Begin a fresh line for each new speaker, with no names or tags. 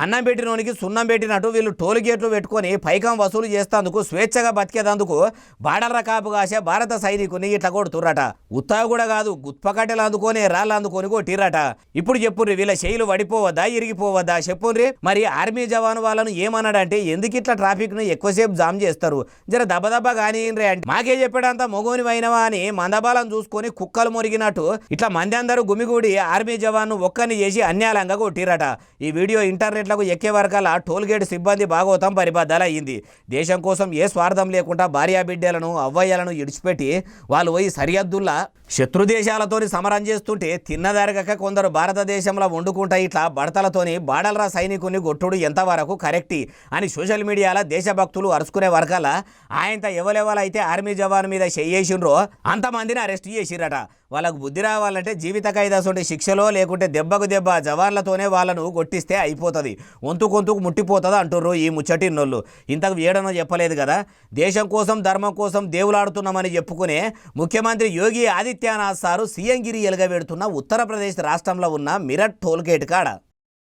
అన్నం పెట్టినోనికి సున్నం పెట్టినట్టు వీళ్ళు టోల్ గేట్లు పెట్టుకొని పైకం వసూలు చేస్తేందుకు స్వేచ్ఛగా బతికేదందుకు బార్డర్ల కాపు కాసే భారత సైనికుని ఇట్లా కొడుతుర్రట. ఉత్తా కూడా కాదు, గుత్పకట్టెలు అందుకొని రాళ్ళు అందుకొని కొట్టిరట. ఇప్పుడు చెప్పుర్రి, వీళ్ళ శైలు వడిపోవద్దా ఇరిగిపోవద్దా చెప్పుర్రి. మరి ఆర్మీ జవాను వాళ్ళను ఏమన్నాడంటే, ఎందుకు ఇట్లా ట్రాఫిక్ ను ఎక్కువసేపు జామ్ చేస్తారు, జర దెబ్బ కానిరే అంటే, మాకే చెప్పాడంతా మొగోని వైనవా అని మందబాలను చూసుకొని కుక్కలు మొరిగినట్టు ఇట్లా మంది అందరూ గుమిగూడి ఆర్మీ జవాన్ను ఒక్కరిని చేసి అన్యాయంగా కొట్టిరట. ఈ వీడియో ఇంటర్నెట్ ఎక్కే వరకల్లా టోల్ గేట్ సిబ్బంది భాగవతం పరిబద్దలయ్యింది. దేశం కోసం ఏ స్వార్థం లేకుండా భార్యా బిడ్డలను అవ్వయ్యలను ఇడిచిపెట్టి వాళ్ళు పోయి సరిహద్దుల్లా శత్రు దేశాలతోని సమరం చేస్తుంటే తిన్నదరగక కొందరు భారతదేశంలో వండుకుంటా ఇట్లా బడతలతోని బాడలరా సైనికుని గొట్టుడు ఎంతవరకు కరెక్టి అని సోషల్ మీడియాలో దేశభక్తులు అరుచుకునే వరకల్లా ఆయనతో ఎవరెవరైతే ఆర్మీ జవాన్ మీద చెయ్యేసిండ్రో అంతమందిని అరెస్ట్ చేసిరట. వాళ్ళకు బుద్ధి రావాలంటే జీవిత ఖైదాసంటే శిక్షలో లేకుంటే దెబ్బకు దెబ్బ జవాన్లతోనే వాళ్ళను కొట్టిస్తే అయిపోతుంది, కొంతుకు ముట్టిపోతుంది అంటుర్రు ఈ ముచ్చటిన్నోళ్ళు. ఇంతకు వేడనో చెప్పలేదు కదా. దేశం కోసం ధర్మం కోసం దేవులాడుతున్నామని చెప్పుకునే ముఖ్యమంత్రి యోగి ఆదిత్యనాథ్ సారు సీఎంగిరి ఎలుగబెడుతున్న ఉత్తరప్రదేశ్ రాష్ట్రంలో ఉన్న మిరట్ టోల్ గేట్ కాడ